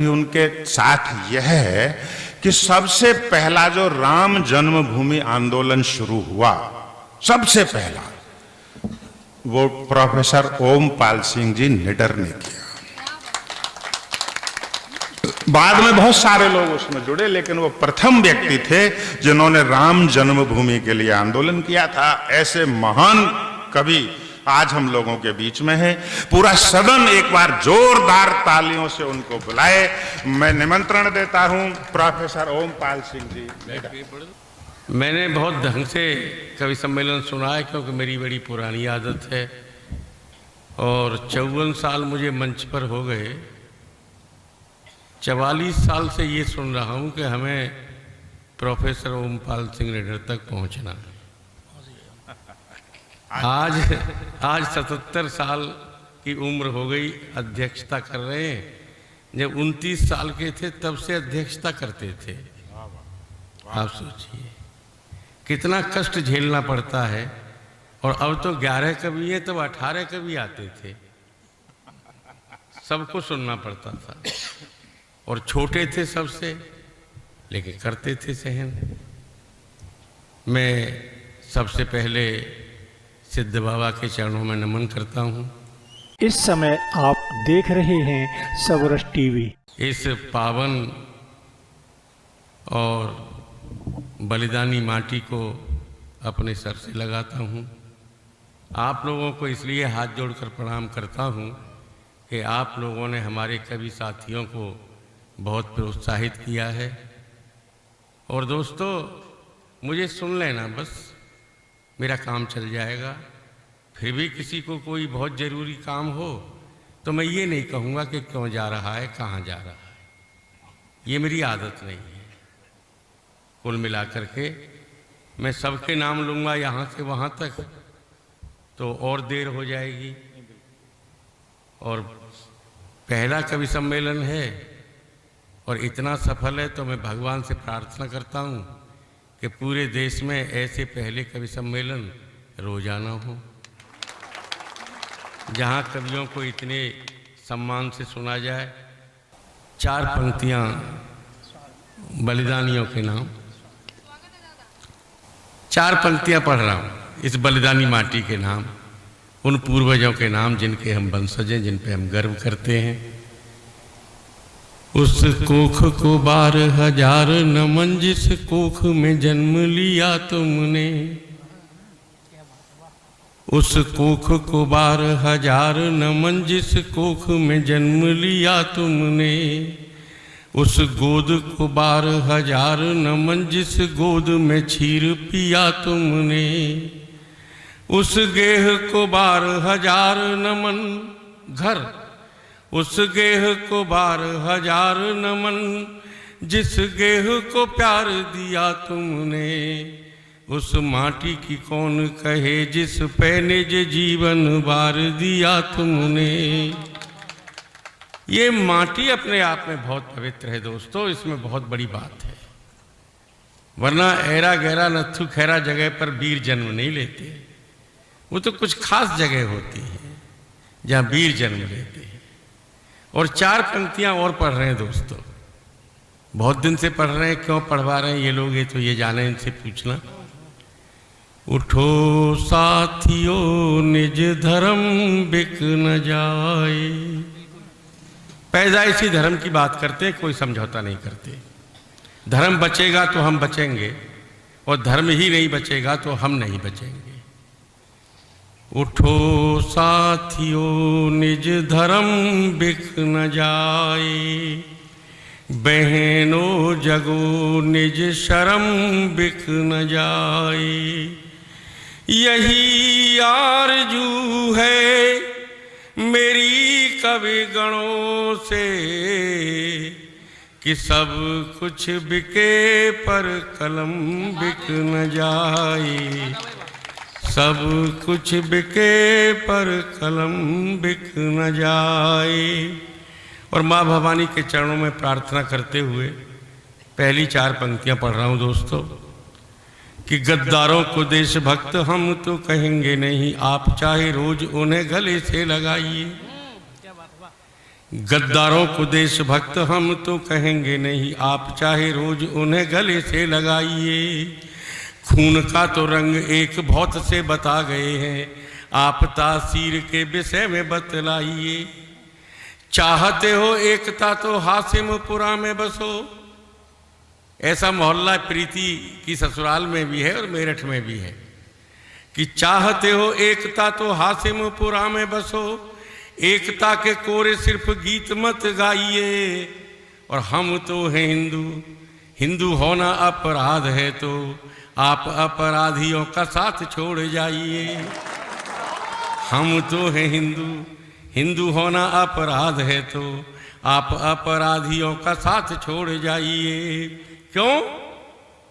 उनके साथ यह है कि सबसे पहला जो राम जन्मभूमि आंदोलन शुरू हुआ, सबसे पहला वो प्रोफेसर ओमपाल सिंह जी निडर ने किया। बाद में बहुत सारे लोग उसमें जुड़े, लेकिन वो प्रथम व्यक्ति थे जिन्होंने राम जन्मभूमि के लिए आंदोलन किया था। ऐसे महान कवि आज हम लोगों के बीच में है। पूरा सदन एक बार जोरदार तालियों से उनको बुलाए। मैं निमंत्रण देता हूं प्रोफेसर ओमपाल सिंह जी। मैंने बहुत ढंग से कवि सम्मेलन सुना है, क्योंकि मेरी बड़ी पुरानी आदत है और 54 साल मुझे मंच पर हो गए। 44 साल से ये सुन रहा हूँ कि हमें प्रोफेसर ओमपाल सिंह निडर तक पहुँचना है। आज 77 साल की उम्र हो गई, अध्यक्षता कर रहे हैं। जब 29 साल के थे तब से अध्यक्षता करते थे। आप सोचिए कितना कष्ट झेलना पड़ता है। और अब तो 11 कवि हैं, तब 18 कवि आते थे, सबको सुनना पड़ता था और छोटे थे सबसे, लेकिन करते थे सहन। मैं सबसे पहले सिद्ध बाबा के चरणों में नमन करता हूँ। इस समय आप देख रहे हैं सबरस टीवी। इस पावन और बलिदानी माटी को अपने सर से लगाता हूँ। आप लोगों को इसलिए हाथ जोड़कर प्रणाम करता हूँ कि आप लोगों ने हमारे कवि साथियों को बहुत प्रोत्साहित किया है। और दोस्तों, मुझे सुन लेना, बस मेरा काम चल जाएगा। फिर भी किसी को कोई बहुत ज़रूरी काम हो तो मैं ये नहीं कहूँगा कि क्यों जा रहा है, कहाँ जा रहा है। ये मेरी आदत नहीं है। कुल मिलाकर के मैं सबके नाम लूँगा यहाँ से वहाँ तक तो और देर हो जाएगी। और पहला कवि सम्मेलन है और इतना सफल है, तो मैं भगवान से प्रार्थना करता हूँ कि पूरे देश में ऐसे पहले कवि सम्मेलन रोजाना हो, जहाँ कवियों को इतने सम्मान से सुना जाए। 4 पंक्तियाँ बलिदानियों के नाम, 4 पंक्तियाँ पढ़ रहा हूँ इस बलिदानी माटी के नाम, उन पूर्वजों के नाम जिनके हम वंशज हैं, जिन पे हम गर्व करते हैं। उस कोख को 12,000 नमन, जिस कोख में जन्म लिया तुमने। उस कोख को 12,000 नमन, जिस कोख में जन्म लिया तुमने। उस गोद को 12,000 नमन, जिस गोद में क्षीर पिया तुमने। उस गेह को 12,000 नमन, घर उस गेह को 12,000 नमन, जिस गेह को प्यार दिया तुमने। उस माटी की कौन कहे, जिस पे निज जीवन वार दिया तुमने। ये माटी अपने आप में बहुत पवित्र है दोस्तों, इसमें बहुत बड़ी बात है। वरना ऐरा गहरा नत्थु खैरा जगह पर वीर जन्म नहीं लेते। वो तो कुछ खास जगह होती है जहाँ वीर जन्म लेते हैं। और 4 पंक्तियाँ और पढ़ रहे हैं दोस्तों, बहुत दिन से पढ़ रहे हैं। क्यों पढ़वा रहे हैं ये लोग, ये तो ये जाने, इनसे पूछना। उठो साथियों निज धर्म बिक न जाए। पैदाइशी धर्म की बात करते हैं, कोई समझौता नहीं करते। धर्म बचेगा तो हम बचेंगे, और धर्म ही नहीं बचेगा तो हम नहीं बचेंगे। उठो साथियों निज धर्म बिक न जाए। बहनों जगो निज शर्म बिक न जाए। यही आरजू है मेरी कवि गणों से कि सब कुछ बिके पर कलम बिक न जाए। सब कुछ बिके पर कलम बिक न जाए। और माँ भवानी के चरणों में प्रार्थना करते हुए पहली 4 पंक्तियाँ पढ़ रहा हूँ दोस्तों, कि गद्दारों को देशभक्त हम तो कहेंगे नहीं, आप चाहे रोज उन्हें गले से लगाइए। गद्दारों को देशभक्त हम तो कहेंगे नहीं, आप चाहे रोज उन्हें गले से लगाइए। खून का तो रंग एक बहुत से बता गए हैं, आप तासीर के विषय में बतलाइए। चाहते हो एकता तो हासिमपुरा में बसो। ऐसा मोहल्ला प्रीति की ससुराल में भी है और मेरठ में भी है कि चाहते हो एकता तो हासिमपुरा में बसो। एकता के कोरे सिर्फ गीत मत गाइए। और हम तो हैं हिंदू, हिंदू होना अपराध है तो आप अपराधियों का साथ छोड़ जाइए। हम तो हैं हिंदू, हिंदू होना अपराध है तो आप अपराधियों का साथ छोड़ जाइए। क्यों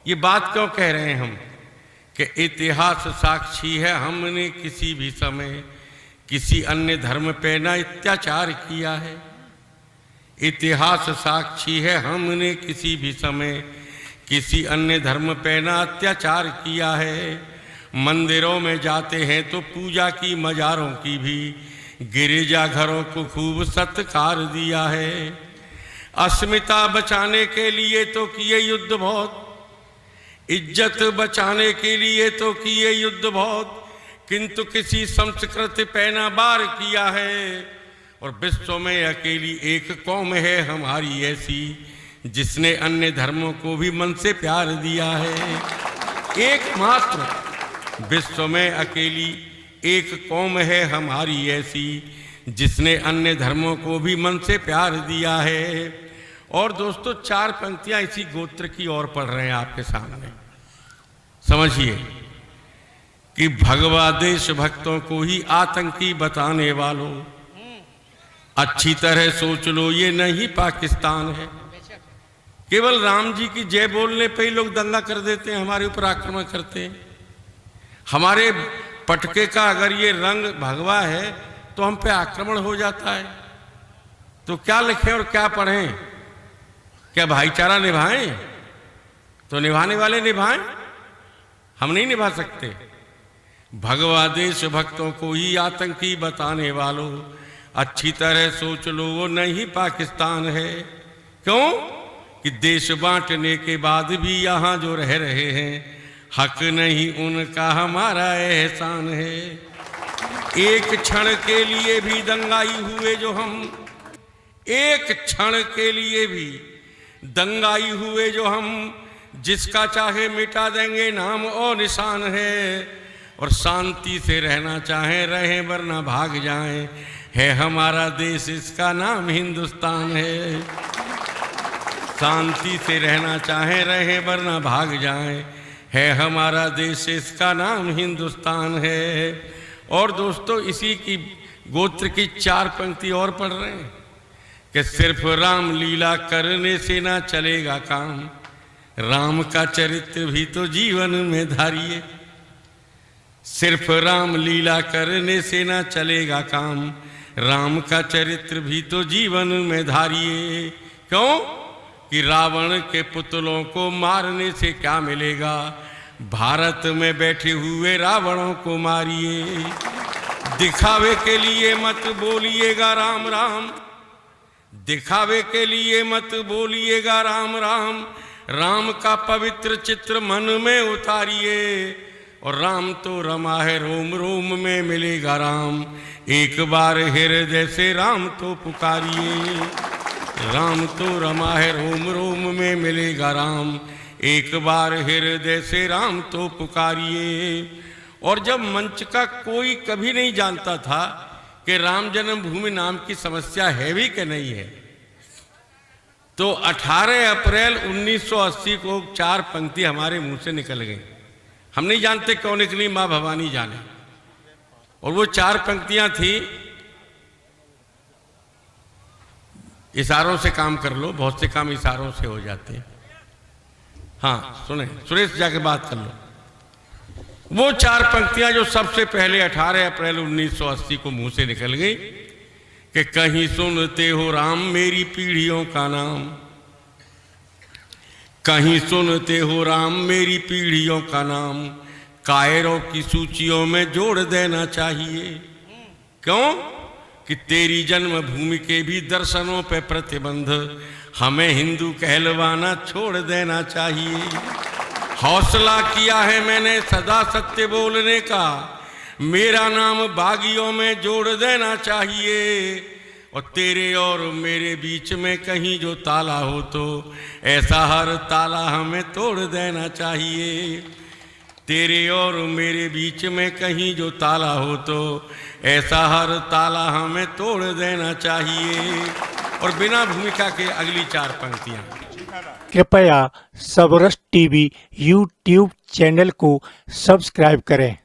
ये बात क्यों कह रहे हैं हम कि इतिहास साक्षी है, हमने किसी भी समय किसी अन्य धर्म पे न अत्याचार किया है। इतिहास साक्षी है, हमने किसी भी समय किसी अन्य धर्म पे न अत्याचार किया है। मंदिरों में जाते हैं तो पूजा की, मजारों की भी, गिरजाघरों को खूब सत्कार दिया है। अस्मिता बचाने के लिए तो किए युद्ध बहुत, इज्जत बचाने के लिए तो किए युद्ध बहुत, किंतु किसी संस्कृति पे न बार किया है। और विश्व में अकेली एक कौम है हमारी ऐसी, जिसने अन्य धर्मों को भी मन से प्यार दिया है। एकमात्र विश्व में अकेली एक कौम है हमारी ऐसी, जिसने अन्य धर्मों को भी मन से प्यार दिया है। और दोस्तों 4 पंक्तियां इसी गोत्र की ओर पढ़ रहे हैं आपके सामने। समझिए कि भगवा देश भक्तों को ही आतंकी बताने वालों, अच्छी तरह सोच लो ये नहीं पाकिस्तान है। केवल राम जी की जय बोलने पे ही लोग दंगा कर देते हैं, हमारे ऊपर आक्रमण करते हैं। हमारे पटके का अगर ये रंग भगवा है तो हम पे आक्रमण हो जाता है। तो क्या लिखें और क्या पढ़ें? क्या भाईचारा निभाएं? तो निभाने वाले निभाएं, हम नहीं निभा सकते। भगवा देश भक्तों को ही आतंकी बताने वालों, अच्छी तरह सोच लो वो नहीं पाकिस्तान है। क्यों कि देश बांटने के बाद भी यहाँ जो रह रहे हैं, हक नहीं उनका हमारा एहसान है। एक क्षण के लिए भी दंगाई हुए जो हम, एक क्षण के लिए भी दंगाई हुए जो हम, जिसका चाहे मिटा देंगे नाम और निशान है। और शांति से रहना चाहे रहें वरना भाग जाएं, है हमारा देश इसका नाम हिंदुस्तान है। शांति से रहना चाहे रहें वरना भाग जाएं, है हमारा देश इसका नाम हिंदुस्तान है। और दोस्तों इसी की गोत्र की 4 पंक्ति और पढ़ रहे हैं कि सिर्फ राम लीला करने से ना चलेगा काम, राम का चरित्र भी तो जीवन में धारिए। सिर्फ राम लीला करने से ना चलेगा काम, राम का चरित्र भी तो जीवन में धारिए। क्यों कि रावण के पुतलों को मारने से क्या मिलेगा, भारत में बैठे हुए रावणों को मारिए। दिखावे के लिए मत बोलिएगा राम राम, दिखावे के लिए मत बोलिएगा राम राम, राम का पवित्र चित्र मन में उतारिए। और राम तो रमा है रोम रोम में मिलेगा राम, एक बार हृदय से राम तो पुकारिए। राम तो रमा है रोम रोम में मिलेगा राम, एक बार हृदय से राम तो पुकारिए। और जब मंच का कोई कभी नहीं जानता था कि राम जन्मभूमि नाम की समस्या है भी कि नहीं है, तो 18 अप्रैल 1980 को 4 पंक्ति हमारे मुंह से निकल गई। हम नहीं जानते क्यों निकली, माँ भवानी जाने। और वो 4 पंक्तियां थी, इशारों से काम कर लो, बहुत से काम इशारों से हो जाते हैं। हाँ सुने, सुरेश जाके बात कर लो। वो 4 पंक्तियां जो सबसे पहले 18 अप्रैल 1980 को मुंह से निकल गई कि कहीं सुनते हो राम मेरी पीढ़ियों का नाम, कहीं सुनते हो राम मेरी पीढ़ियों का नाम, कायरों की सूचियों में जोड़ देना चाहिए। क्यों कि तेरी जन्मभूमि के भी दर्शनों पे प्रतिबंध, हमें हिंदू कहलवाना छोड़ देना चाहिए। हौसला किया है मैंने सदा सत्य बोलने का, मेरा नाम बागियों में जोड़ देना चाहिए। और तेरे और मेरे बीच में कहीं जो ताला हो तो ऐसा हर ताला हमें तोड़ देना चाहिए। तेरे और मेरे बीच में कहीं जो ताला हो तो ऐसा हर ताला हमें तोड़ देना चाहिए। और बिना भूमिका के अगली 4 पंक्तियां। कृपया सबरस टीवी यूट्यूब चैनल को सब्सक्राइब करें।